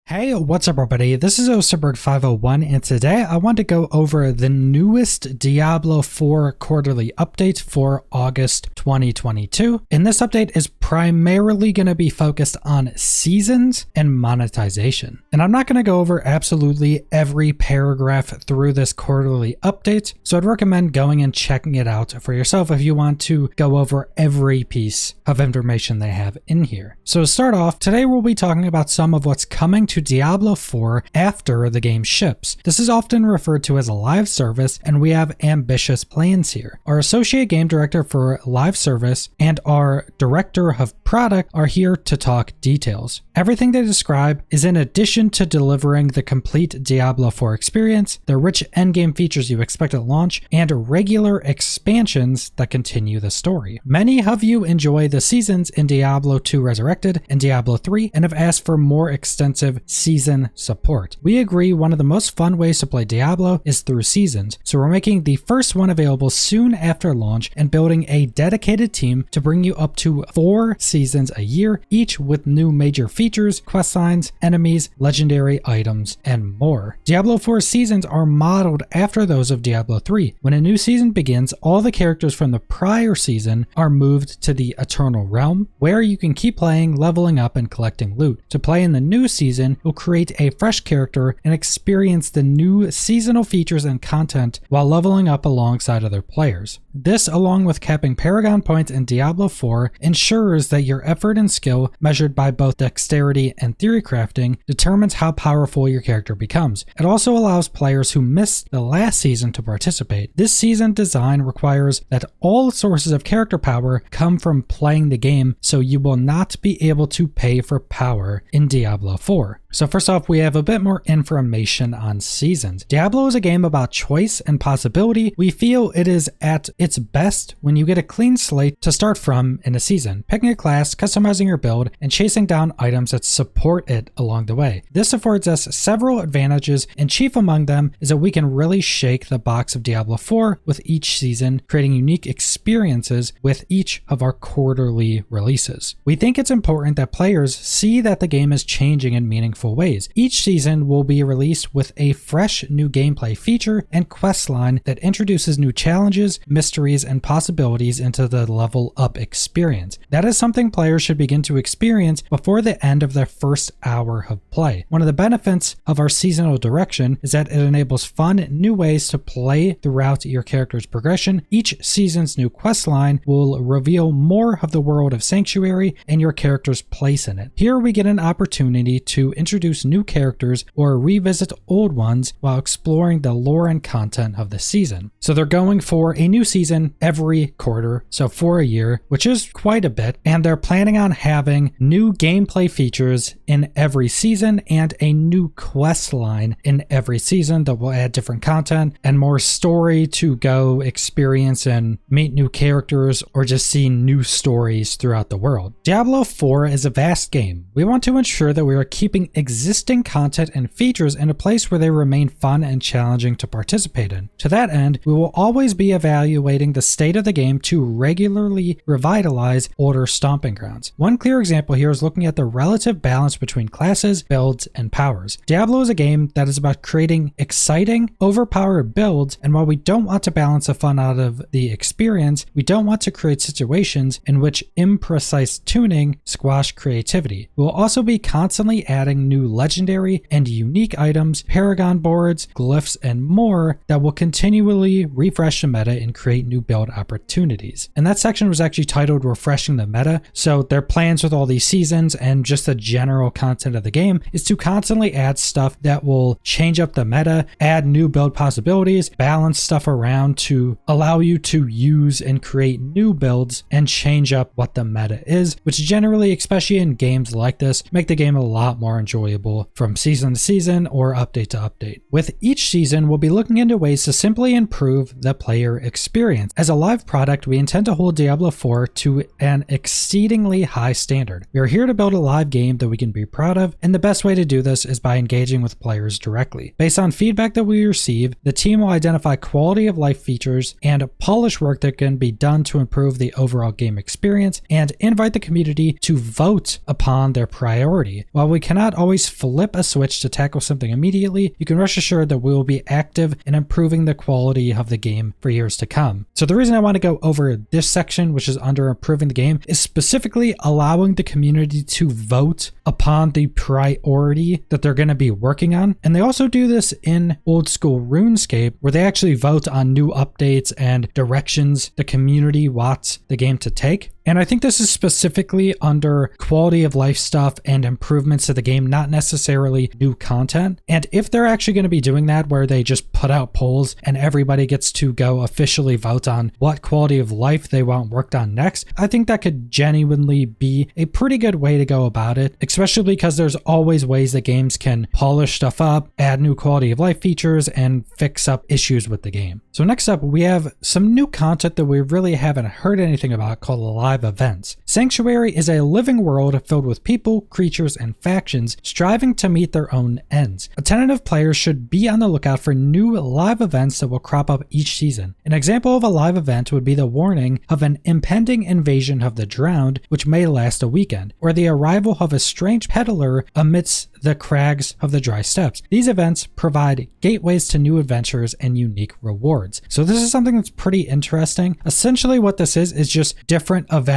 Hey, what's up everybody? This is Osterberg501 and today I want to go over the newest Diablo 4 quarterly update for August 2022. And this update is primarily going to be focused on seasons and monetization. And I'm not going to go over absolutely every paragraph through this quarterly update, so I'd recommend going and checking it out for yourself if you want to go over every piece of information they have in here. So to start off, today we'll be talking about some of what's coming to Diablo 4 after the game ships. This is often referred to as a live service, and we have ambitious plans here. Our associate game director for live service and our director of product are here to talk details. Everything they describe is in addition to delivering the complete Diablo 4 experience, the rich endgame features you expect at launch, and regular expansions that continue the story. Many of you enjoy the seasons in Diablo 2 Resurrected and Diablo 3 and have asked for more extensive season support. We agree one of the most fun ways to play Diablo is through seasons, so we're making the first one available soon after launch and building a dedicated team to bring you up to 4 seasons a year, each with new major features, quest lines, enemies, legendary items, and more. Diablo 4 seasons are modeled after those of Diablo 3. When a new season begins, all the characters from the prior season are moved to the Eternal Realm, where you can keep playing, leveling up, and collecting loot. To play in the new season, you'll create a fresh character and experience the new seasonal features and content while leveling up alongside other players. This, along with capping Paragon points in Diablo 4, ensures that your effort and skill, measured by both dexterity and theory crafting, determines how powerful your character becomes. It also allows players who missed the last season to participate. This season design requires that all sources of character power come from playing the game, so you will not be able to pay for power in Diablo 4. So first off, we have a bit more information on seasons. Diablo is a game about choice and possibility. We feel it is at its best when you get a clean slate to start from in a season, picking a class, customizing your build, and chasing down items that support it along the way. This affords us several advantages, and chief among them is that we can really shake the box of Diablo 4 with each season, creating unique experiences with each of our quarterly releases. We think it's important that players see that the game is changing in meaningful ways. Each season will be released with a fresh new gameplay feature and quest line that introduces new challenges, mysteries, and possibilities into the level up experience. That is something players should begin to experience before the end of their first hour of play. One of the benefits of our seasonal direction is that it enables fun, new ways to play throughout your character's progression. Each season's new quest line will reveal more of the world of Sanctuary and your character's place in it. Here we get an opportunity to introduce new characters or revisit old ones while exploring the lore and content of the season. So they're going for a new season every quarter, so for a year, which is quite a bit, and they're planning on having new gameplay features in every season and a new quest line in every season that will add different content and more story to go experience and meet new characters or just see new stories throughout the world. Diablo 4 is a vast game. We want to ensure that we are keeping existing content and features in a place where they remain fun and challenging to participate in. To that end, we will always be evaluating the state of the game to regularly revitalize older stomping grounds. One clear example here is looking at the relative balance between classes, builds, and powers. Diablo is a game that is about creating exciting, overpowered builds, and while we don't want to balance the fun out of the experience, we don't want to create situations in which imprecise tuning squash creativity. We will also be constantly adding new legendary and unique items, paragon boards, glyphs, and more that will continually refresh the meta and create new build opportunities. And that section was actually titled Refreshing the Meta, so their plans with all these seasons and just the general content of the game is to constantly add stuff that will change up the meta, add new build possibilities, balance stuff around to allow you to use and create new builds and change up what the meta is, which generally, especially in games like this, make the game a lot more enjoyable from season to season or update to update. With each season, we'll be looking into ways to simply improve the player experience. As a live product, we intend to hold Diablo 4 to an exceedingly high standard. We are here to build a live game that we can be proud of, and the best way to do this is by engaging with players directly. Based on feedback that we receive, the team will identify quality of life features and polish work that can be done to improve the overall game experience and invite the community to vote upon their priority. While we cannot always always flip a switch to tackle something immediately, you can rest assured that we will be active in improving the quality of the game for years to come. So the reason I want to go over this section, which is under improving the game, is specifically allowing the community to vote upon the priority that they're going to be working on. And they also do this in old school RuneScape, where they actually vote on new updates and directions the community wants the game to take. And I think this is specifically under quality of life stuff and improvements to the game, not necessarily new content. And if they're actually going to be doing that, where they just put out polls and everybody gets to go officially vote on what quality of life they want worked on next, I think that could genuinely be a pretty good way to go about it, especially because there's always ways that games can polish stuff up, add new quality of life features, and fix up issues with the game. So next up, we have some new content that we really haven't heard anything about called live events. Sanctuary is a living world filled with people, creatures, and factions striving to meet their own ends. Attentive players should be on the lookout for new live events that will crop up each season. An example of a live event would be the warning of an impending invasion of the drowned, which may last a weekend, or the arrival of a strange peddler amidst the crags of the dry steppes. These events provide gateways to new adventures and unique rewards. So this is something that's pretty interesting. Essentially what this is just different events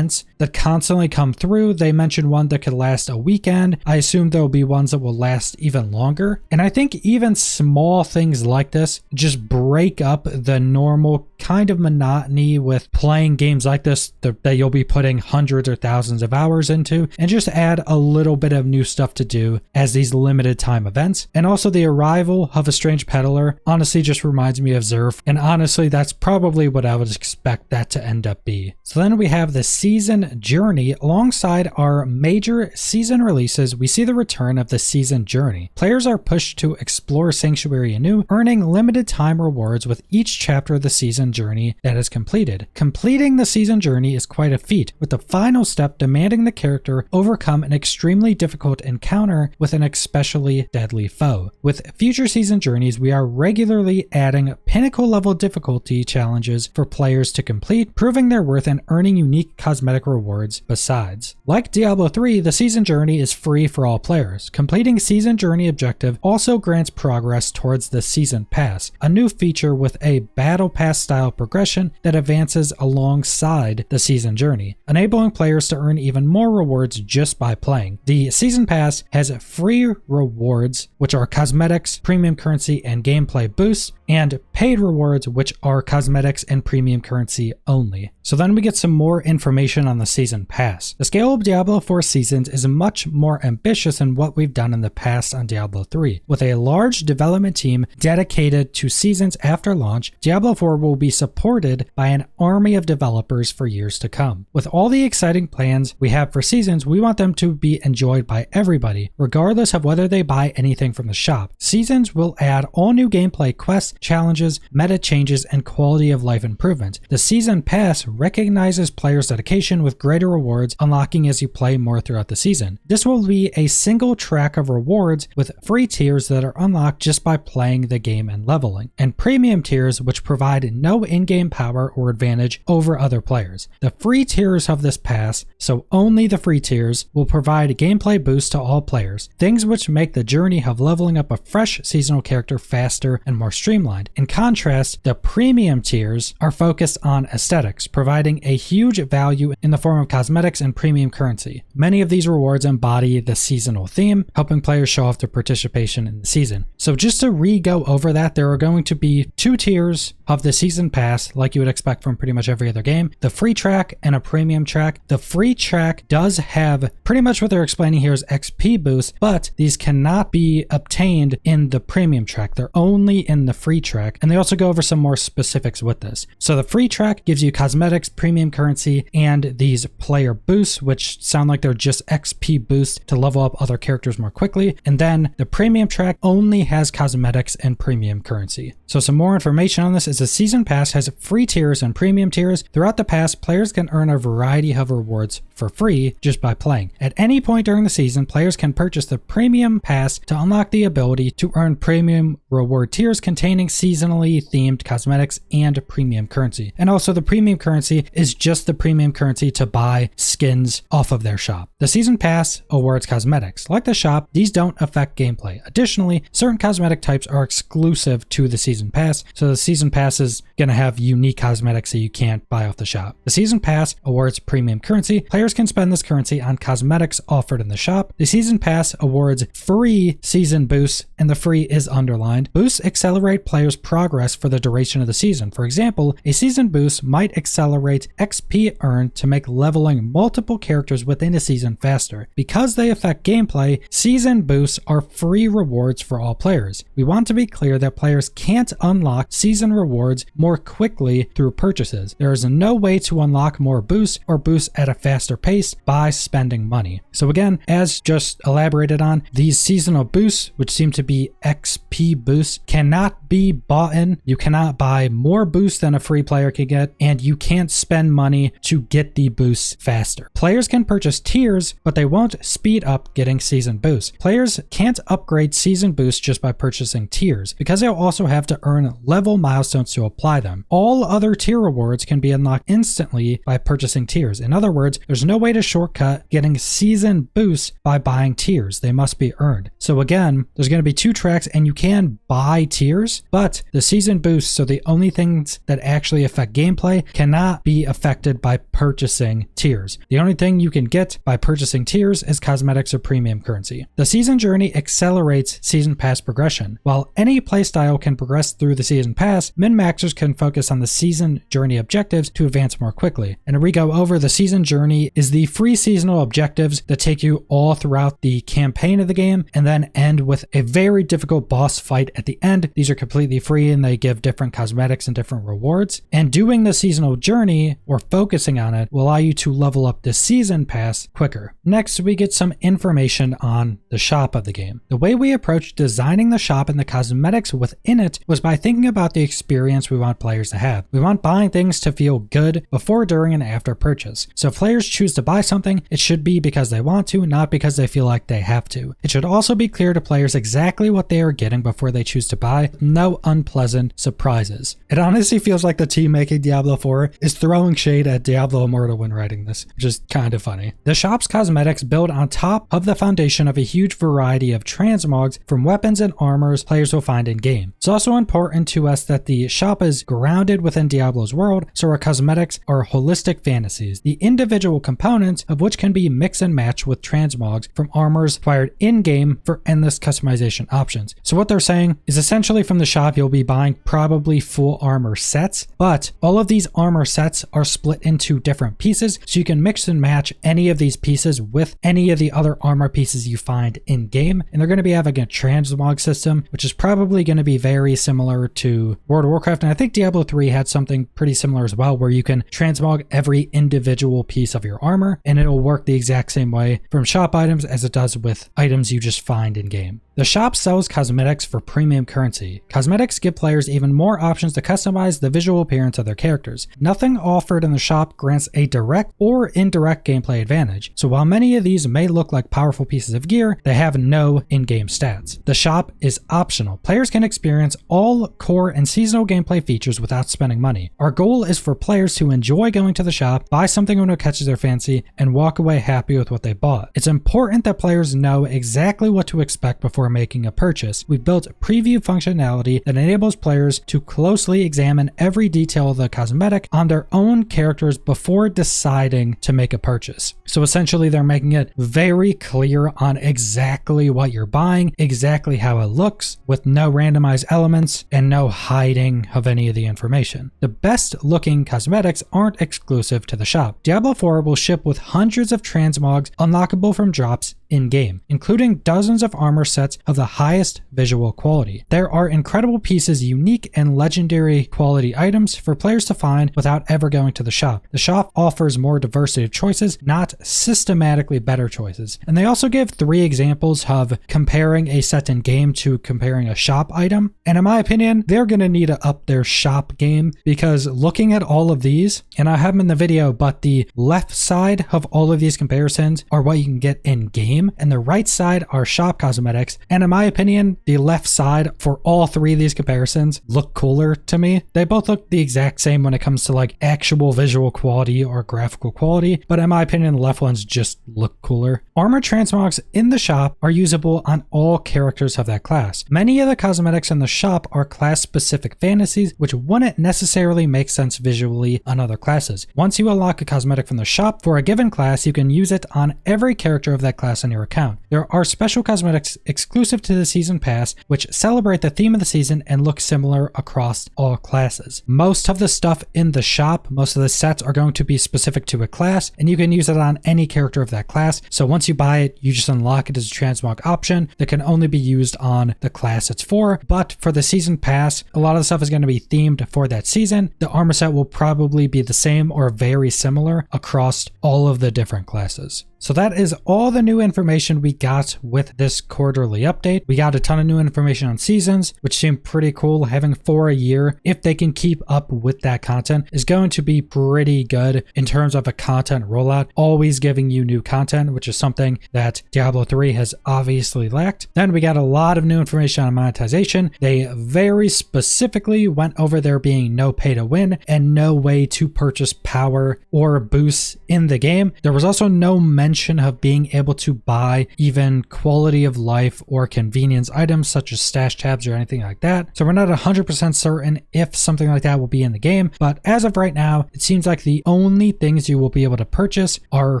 that constantly come through. They mentioned one that could last a weekend. I assume there'll be ones that will last even longer. And I think even small things like this just break up the normal kind of monotony with playing games like this that you'll be putting hundreds or thousands of hours into, and just add a little bit of new stuff to do as these limited time events. And also the arrival of a strange peddler honestly just reminds me of Zerf, and honestly that's probably what I would expect that to end up be. So then we have the season journey. Alongside our major season releases, we see the return of the season journey. Players are pushed to explore Sanctuary anew, earning limited time rewards with each chapter of the season journey that is completed. Completing the season journey is quite a feat, with the final step demanding the character overcome an extremely difficult encounter with an especially deadly foe. With future season journeys, we are regularly adding pinnacle level difficulty challenges for players to complete, proving their worth and earning unique cosmetic rewards besides. Like Diablo 3, the season journey is free for all players. Completing season journey objective also grants progress towards the season pass, a new feature with a battle pass style progression that advances alongside the season journey, enabling players to earn even more rewards just by playing. The season pass has free rewards, which are cosmetics, premium currency, and gameplay boosts, and paid rewards, which are cosmetics and premium currency only. So then we get some more information on the season pass. The scale of Diablo 4 seasons is much more ambitious than what we've done in the past on Diablo 3. With a large development team dedicated to seasons after launch, Diablo 4 will be supported by an army of developers for years to come. With all the exciting plans we have for seasons, we want them to be enjoyed by everybody, regardless of whether they buy anything from the shop. Seasons will add all new gameplay quests, challenges, meta changes, and quality of life improvements. The season pass recognizes players' dedication with greater rewards unlocking as you play more throughout the season. This will be a single track of rewards with free tiers that are unlocked just by playing the game and leveling, and premium tiers which provide no in-game power or advantage over other players. The free tiers of this pass, so only the free tiers, will provide a gameplay boost to all players, things which make the journey of leveling up a fresh seasonal character faster and more streamlined. In contrast, the premium tiers are focused on aesthetics, providing a huge value in the form of cosmetics and premium currency. Many of these rewards embody the seasonal theme, helping players show off their participation in the season. So just to re-go over that, there are going to be two tiers of the season pass, like you would expect from pretty much every other game: the free track and a premium track. The free track does have pretty much what they're explaining here is XP boosts, but these cannot be obtained in the premium track. They're only in the free track, and they also go over some more specifics with this. So the free track gives you cosmetics, premium currency, and these player boosts, which sound like they're just XP boosts to level up other characters more quickly. And then the premium track only has cosmetics and premium currency. So some more information on this is is the Season Pass has free tiers and premium tiers. Throughout the pass, players can earn a variety of rewards for free just by playing. At any point during the season, players can purchase the Premium Pass to unlock the ability to earn premium reward tiers containing seasonally themed cosmetics and premium currency. And also the premium currency is just the premium currency to buy skins off of their shop. The Season Pass awards cosmetics. Like the shop, these don't affect gameplay. Additionally, certain cosmetic types are exclusive to the Season Pass, so the Season Pass is going to have unique cosmetics that you can't buy off the shop. The Season Pass awards premium currency. Players can spend this currency on cosmetics offered in the shop. The Season Pass awards free season boosts, and the free is underlined. Boosts accelerate players' progress for the duration of the season. For example, a season boost might accelerate XP earned to make leveling multiple characters within a season faster. Because they affect gameplay, season boosts are free rewards for all players. We want to be clear that players can't unlock season rewards more quickly through purchases. There is no way to unlock more boosts or boosts at a faster pace by spending money. So again, as just elaborated on, these seasonal boosts, which seem to be XP boosts, cannot be bought in. You cannot buy more boosts than a free player can get, and you can't spend money to get the boosts faster. Players can purchase tiers, but they won't speed up getting season boosts. Players can't upgrade season boosts just by purchasing tiers, because they'll also have to earn level milestones to apply them. All other tier rewards can be unlocked instantly by purchasing tiers. In other words, there's no way to shortcut getting season boosts by buying tiers. They must be earned. So again, there's going to be two tracks, and you can buy tiers, but the season boosts, so the only things that actually affect gameplay, cannot be affected by purchasing tiers. The only thing you can get by purchasing tiers is cosmetics or premium currency. The season journey accelerates season pass progression. While any playstyle can progress through the season pass, min-maxers can focus on the season journey objectives to advance more quickly. And if we go over, the season journey is the free seasonal objectives that take you all throughout the campaign of the game and then end with a very difficult boss fight at the end. These are completely free and they give different cosmetics and different rewards. And doing the seasonal journey or focusing on it will allow you to level up the season pass quicker. Next, we get some information on the shop of the game. The way we approached designing the shop and the cosmetics within it was by thinking about the experience we want players to have. We want buying things to feel good before, during, and after purchase. So if players choose to buy something, it should be because they want to, not because they feel like they have to. It should also be clear to players exactly what they are getting before they choose to buy. No unpleasant surprises. It honestly feels like the team making Diablo 4 is throwing shade at Diablo Immortal when writing this, which is kind of funny. The shop's cosmetics build on top of the foundation of a huge variety of transmogs from weapons and armors players will find in game. It's also important to us that the shop is grounded within Diablo's world, so our cosmetics are holistic fantasies, the individual components of which can be mix and match with transmogs from armors acquired in-game for endless customization options. So what they're saying is essentially from the shop you'll be buying probably full armor sets, but all of these armor sets are split into different pieces, so you can mix and match any of these pieces with any of the other armor pieces you find in-game, and they're going to be having a transmog system, which is probably going to be very similar to World of Warcraft, and I think Diablo 3 had something pretty similar as well, where you can transmog every individual piece of your armor, and it'll work the exact same way from shop items as it does with items you just find in-game. The shop sells cosmetics for premium currency. Cosmetics give players even more options to customize the visual appearance of their characters. Nothing offered in the shop grants a direct or indirect gameplay advantage, so while many of these may look like powerful pieces of gear, they have no in-game stats. The shop is optional. Players can experience all core and seasonal gameplay features without spending money. Our goal is for players to enjoy going to the shop, buy something when it catches their fancy, and walk away happy with what they bought. It's important that players know exactly what to expect before making a purchase. We've built preview functionality that enables players to closely examine every detail of the cosmetic on their own characters before deciding to make a purchase. So essentially they're making it very clear on exactly what you're buying, exactly how it looks, with no randomized elements and no hiding of any of the information. The best looking cosmetics aren't exclusive to the shop. Diablo 4 will ship with hundreds of transmogs unlockable from drops in-game, including dozens of armor sets of the highest visual quality. There are incredible pieces, unique and legendary quality items for players to find without ever going to the shop. The shop offers more diversity of choices, not systematically better choices. And they also give 3 examples of comparing a set in game to comparing a shop item. And in my opinion, they're going to need to up their shop game, because looking at all of these, and I have them in the video, but the left side of all of these comparisons are what you can get in game, and the right side are shop cosmetics. And in my opinion, the left side for all 3 of these comparisons look cooler to me. They both look the exact same when it comes to like actual visual quality or graphical quality, but in my opinion, the left ones just look cooler. Armor transmogs in the shop are usable on all characters of that class. Many of the cosmetics in the shop are class-specific fantasies, which wouldn't necessarily make sense visually on other classes. Once you unlock a cosmetic from the shop for a given class, you can use it on every character of that class in your account. There are special cosmetics exclusive to the season pass, which celebrate the theme of the season and look similar across all classes. Most of the stuff in the shop, most of the sets are going to be specific to a class, and you can use it on any character of that class. So once you buy it, you just unlock it as a transmog option that can only be used on the class it's for. But for the season pass, a lot of the stuff is going to be themed for that season. The armor set will probably be the same or very similar across all of the different classes. So that is all the new information we got with this quarterly update. We got a ton of new information on seasons, which seemed pretty cool. Having 4 a year, if they can keep up with that content, is going to be pretty good in terms of a content rollout, always giving you new content, which is something that Diablo 3 has obviously lacked. Then we got a lot of new information on monetization. They very specifically went over there being no pay to win and no way to purchase power or boosts in the game. There was also no mention of being able to buy even quality of life or convenience items such as stash tabs or anything like that. So we're not 100% certain if something like that will be in the game, but as of right now, it seems like the only things you will be able to purchase are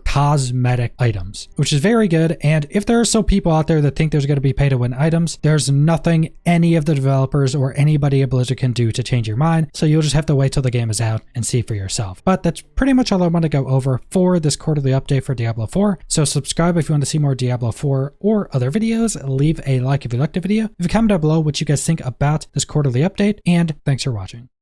cosmetic items, which is very good. And if there are still people out there that think there's going to be pay to win items, there's nothing any of the developers or anybody at Blizzard can do to change your mind. So you'll just have to wait till the game is out and see for yourself. But that's pretty much all I want to go over for this quarterly update for Diablo 4. So subscribe if you want to see more Diablo 4 or other videos. Leave a like if you liked the video. If you comment down below what you guys think about this quarterly update, and thanks for watching.